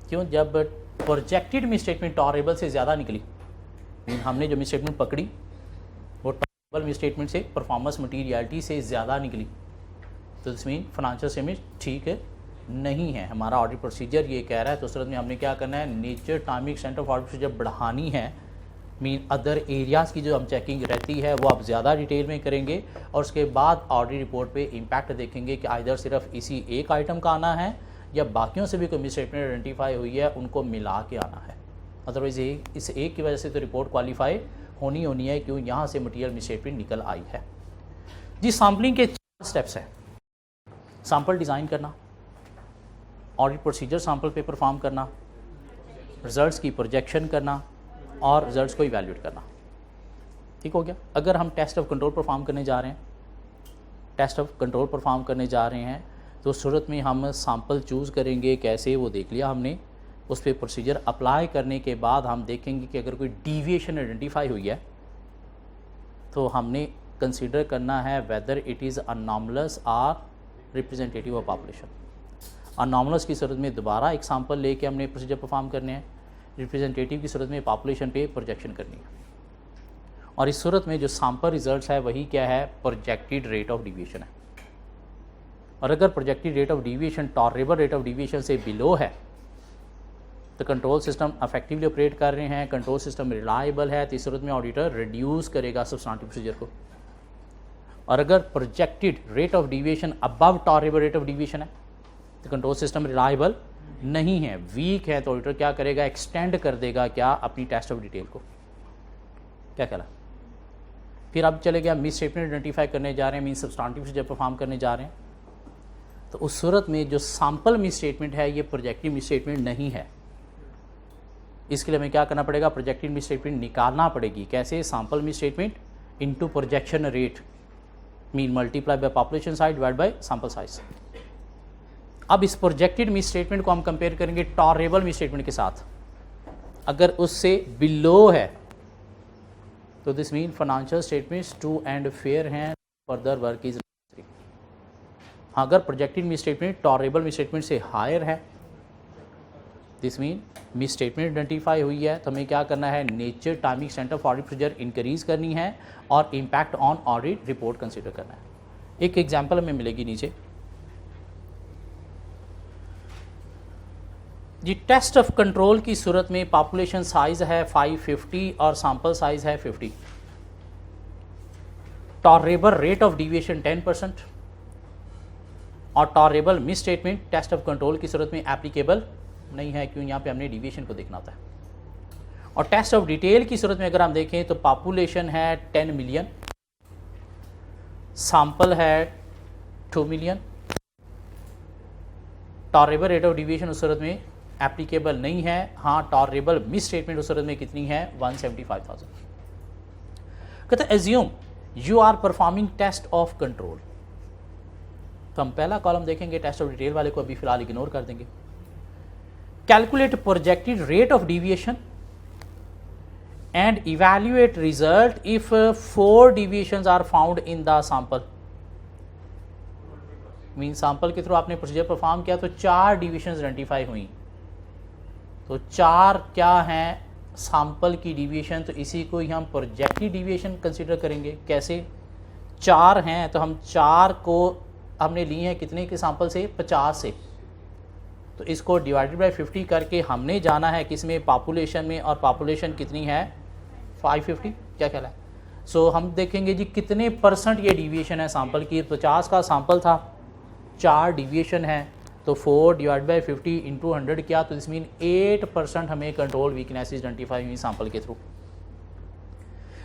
क्यों, जब प्रोजेक्टेड मिस स्टेटमेंट टॉलरेबल से ज़्यादा निकली, मीन हमने जो मिस स्टेटमेंट पकड़ी वो टॉलरेबल मिस स्टेटमेंट से परफॉर्मेंस मटीरियलिटी से ज़्यादा निकली, तो दिस मीन फाइनेंशियल स्टेटमेंट ठीक है नहीं है, हमारा ऑडिट प्रोसीजर ये कह रहा है। तो उस सूरत में हमने क्या करना है, nature, timing, extent of audit procedure बढ़ानी है, मीन अदर एरियाज़ की जो हम चेकिंग रहती है वो आप ज़्यादा डिटेल में करेंगे, और उसके बाद ऑडिट रिपोर्ट पे इम्पैक्ट देखेंगे कि आइदर सिर्फ इसी एक आइटम का आना है या बाकियों से भी कोई मिस स्टेटमेंट आइडेंटिफाई हुई है उनको मिला के आना है। अदरवाइज़ इस एक की वजह से तो रिपोर्ट क्वालिफाई होनी है, क्यों, यहाँ से मटीरियल मिस स्टेटमेंट निकल आई है। जी, सैम्पलिंग के 4 स्टेप्स हैं, सैंपल डिज़ाइन करना, ऑडिट प्रोसीजर सैंपल पे परफॉर्म करना, रिजल्ट्स की प्रोजेक्शन करना, और रिजल्ट्स को इवैल्यूएट करना। ठीक हो गया। अगर हम टेस्ट ऑफ कंट्रोल परफॉर्म करने जा रहे हैं, तो उस सूरत में हम सैंपल चूज़ करेंगे कैसे, वो देख लिया हमने, उस पर प्रोसीजर अप्लाई करने के बाद हम देखेंगे कि अगर कोई डिविएशन आइडेंटिफाई हुई है तो हमने कंसीडर करना है वेदर इट इज़ अनॉमलस और रिप्रेजेंटेटिव ऑफ पॉपुलेशन। और नॉमिनल्स की सूरत में दोबारा एक सैंपल लेके हमने प्रोसीजर परफॉर्म करने हैं, रिप्रेजेंटेटिव की सूरत में पॉपुलेशन पे प्रोजेक्शन करनी है। और इस सूरत में जो सैंपल रिजल्ट्स है वही क्या है, प्रोजेक्टेड रेट ऑफ डिविएशन है। और अगर projected rate of deviation tolerable rate of deviation से बिलो है तो कंट्रोल सिस्टम इफेक्टिवली ऑपरेट कर रहे हैं, कंट्रोल सिस्टम रिलायबल है, तो इस सूरत में ऑडिटर रिड्यूस करेगा सब्सटेंटिव प्रोसीजर को। और अगर projected rate of deviation above tolerable rate of deviation है तो कंट्रोल सिस्टम रिलायबल नहीं है, वीक है, तो ऑडिटर क्या करेगा, एक्सटेंड कर देगा क्या, अपनी टेस्ट ऑफ डिटेल को। क्या कहला। फिर अब चले गया मिस स्टेटमेंट आइडेंटिफाई करने जा रहे हैं, मीन सब्सटेंटिव प्रोसीजर परफॉर्म करने जा रहे हैं। तो उस सूरत में जो सैंपल मिस स्टेटमेंट है ये प्रोजेक्टिव मिस स्टेटमेंट नहीं है। इसके लिए हमें क्या करना पड़ेगा, प्रोजेक्टेड मिस स्टेटमेंट निकालना पड़ेगी। कैसे, sample miss statement into projection rate, mean multiply by population size divide by sample size. अब इस प्रोजेक्टेड मिस स्टेटमेंट को हम कंपेयर करेंगे टॉलरेबल मिस स्टेटमेंट के साथ। अगर उससे बिलो है तो this mean financial statements true and fair हैं, फर्दर वर्क इज नेसेसरी। अगर projected misstatement tolerable misstatement से हायर है, this mean miss statement identify हुई है, तो हमें क्या करना है, nature timing extent of audit procedure increase करनी है और impact on audit report consider करना है। एक एग्जांपल हमें मिलेगी नीचे जी। टेस्ट ऑफ कंट्रोल की सूरत में पॉपुलेशन साइज है 550 और सैंपल साइज है 50। टॉलरेबल रेट ऑफ डिविएशन 10% और tolerable misstatement test of control की सूरत में एप्लीकेबल नहीं है, क्यों, यहाँ पे हमने डिविएशन को देखना होता है। और टेस्ट ऑफ डिटेल की सूरत में अगर हम देखें तो पॉपुलेशन है 10 मिलियन, सैंपल है 2 million, tolerable rate of deviation उस सूरत में एप्लीकेबल नहीं है। हाँ, टॉलरेबल मिस स्टेटमेंट उस सूरत में कितनी है, 175,000। कहते हैं assume you are performing test of control. तो हम पहला कॉलम देखेंगे, टेस्ट ऑफ डिटेल वाले को अभी फिलहाल इग्नोर कर देंगे। Calculate projected rate of deviation and evaluate result if 4 deviations are found in the sample. Mean sample के थ्रू आपने प्रोसीजर परफॉर्म किया तो 4 डिविएशंस आइडेंटिफाई हुई, तो 4 क्या हैं, सैंपल की डिविएशन, तो इसी को ही हम प्रोजेक्टेड डिविएशन कंसीडर करेंगे। कैसे, 4 हैं तो हम 4 को हमने लिए हैं कितने के सैंपल से, 50 से, तो इसको डिवाइडेड बाय 50 करके हमने जाना है किसमें, पॉपुलेशन में, और पॉपुलेशन कितनी है 550। क्या कहला है। सो हम देखेंगे जी कितने % ये डिविएशन है सैंपल की। 50 का सैंपल था, 4 डिविएशन है, तो 4 डिवाइड बाई 50 इंटू 100 किया, तो दिस मीन 8% हमें कंट्रोल वीकनेसेस आइडेंटिफाई हुई सैंपल के थ्रू।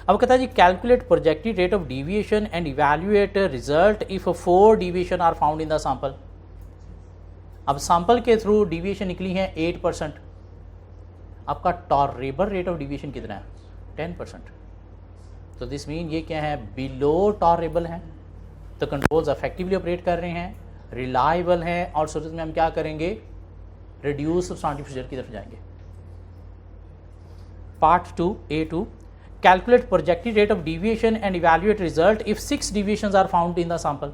अब कहता है जी calculate projected rate of deviation and evaluate result if 4 deviation are found in the sample. अब सैंपल के थ्रू डिविएशन निकली है 8%, आपका टॉलरेबल रेट ऑफ डिविएशन कितना है, 10%। तो दिस मीन ये क्या है, बिलो टॉलरेबल है, तो कंट्रोल्स इफेक्टिवली ऑपरेट कर रहे हैं, रिलायबल हैं, और सूरत में हम क्या करेंगे, रिड्यूस सब्सटेंटिव प्रोसीजर की तरफ जाएंगे। Part 2 A2 calculate projected rate of deviation and evaluate result if 6 deviations are found in the sample.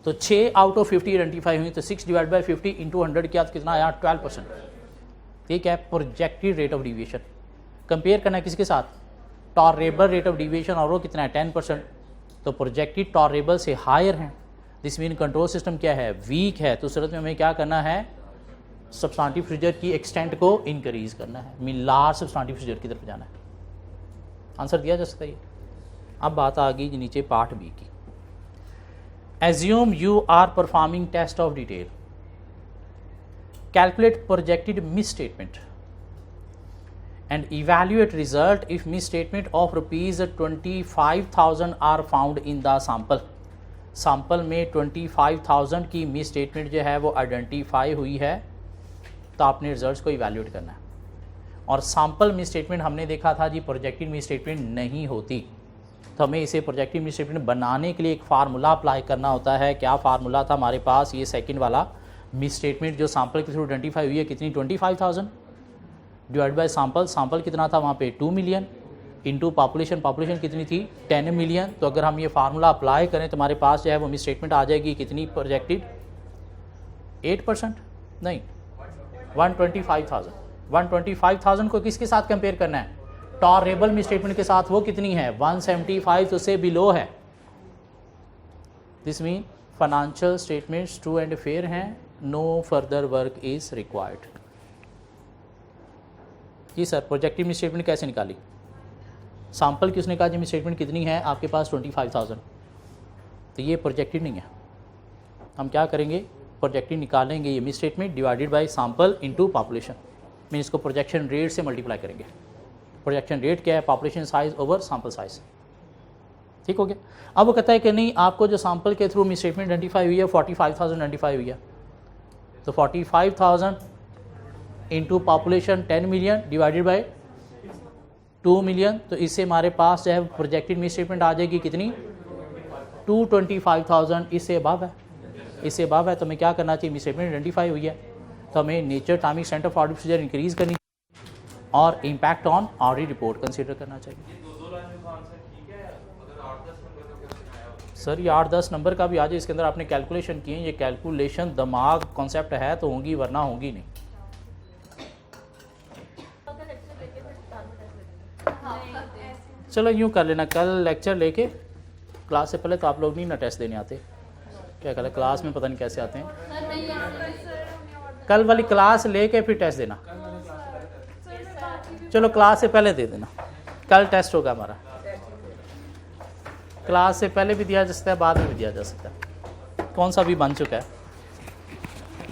तो 6 आउट ऑफ 50 आइडेंटिफाई हुई, तो 6 डिवाइड बाई 50 इंटू 100 किया तो कितना आया, 12%। ठीक है, projected rate of deviation compare करना है किसके साथ, टॉलरेबल रेट ऑफ डिविएशन, और वो कितना है 10%। तो प्रोजेक्टेड टॉलरेबल से हायर है, दिस मीन कंट्रोल सिस्टम क्या है, वीक है, तो सूरत में हमें क्या करना है, सब्सटेंटिव प्रोसीजर की एक्सटेंट को इंक्रीज करना है, मीन लार्ज सब्सटेंटिव प्रोसीजर की तरफ जाना है। आंसर दिया जा सकता है। अब बात आ गई नीचे पार्ट बी की। Assume you are performing test of detail, calculate projected misstatement and evaluate result if misstatement of ₹25,000 are found in the sample. Sample में 25,000 की मिस स्टेटमेंट जो है वो आइडेंटिफाई हुई है, तो आपने रिजल्ट्स को इवैल्यूएट करना है। और सैंपल मिस स्टेटमेंट हमने देखा था जी प्रोजेक्टेड मिस स्टेटमेंट नहीं होती, तो हमें इसे प्रोजेक्टेड मिस स्टेटमेंट बनाने के लिए एक फार्मूला अप्लाई करना होता है। क्या फार्मूला था हमारे पास, ये सेकंड वाला, मिस स्टेटमेंट जो सैंपल के थ्रू आइडेंटिफाई हुई है कितनी, 25,000 डिवाइड बाय सैंपल, सैंपल कितना था वहाँ पे 2 मिलियन, इंटू पॉपुलेशन कितनी थी 10 मिलियन। तो अगर हम ये फार्मूला अप्लाई करें तो हमारे पास जो है वो मिस स्टेटमेंट आ जाएगी कितनी प्रोजेक्टेड 8% नहीं 125,000। 125,000 को किसके साथ कंपेयर करना है टॉलरेबल मिस स्टेटमेंट के साथ, वो कितनी है 175, तो से बिलो है। This mean financial statements true and fair हैं, no further work is required. जी सर प्रोजेक्टिव मिस स्टेटमेंट कैसे निकाली? सैंपल की उसने कहा जी मिस स्टेटमेंट कितनी है आपके पास 25,000, तो ये प्रोजेक्टिव नहीं है। हम क्या करेंगे प्रोजेक्टिव निकालेंगे, ये miss statement divided by sample into population, mean इसको प्रोजेक्शन रेट से मल्टीप्लाई करेंगे। प्रोजेक्शन रेट क्या है population size over sample size, ठीक हो गया। अब वो कहता है कि नहीं आपको जो सैंपल के थ्रू मिस स्टेटमेंट आइडेंटिफाई हुई है 45,000 आइडेंटिफाई हुई है, तो 45,000 into population 10 million divided by 2 million, तो इससे हमारे पास जो है प्रोजेक्टेड मिस स्टेटमेंट आ जाएगी कितनी 225,000। इससे अबव है, इससे अबव है तो हमें क्या करना चाहिए, मिस स्टेटमेंट आइडेंटिफाई हुई है तो हमें nature timing centre of audit procedure increase करनी और impact on audit report consider करना चाहिए। सर ये 8-10 नंबर का भी आ जाए, इसके अंदर आपने कैलकुलेशन किए, ये कैलकुलेशन दिमाग कॉन्सेप्ट है तो होंगी वरना होंगी नहीं। चलो यूँ कर लेना, कल लेक्चर लेके क्लास से पहले तो आप लोग नहीं ना टेस्ट देने आते, क्या कल क्लास में पता नहीं कैसे आते हैं, कल वाली क्लास लेके फिर टेस्ट देना। चलो क्लास से पहले दे देना, कल टेस्ट होगा हमारा, क्लास से पहले भी दिया जा सकता है बाद में भी दिया जा सकता है, कौन सा भी बन चुका है।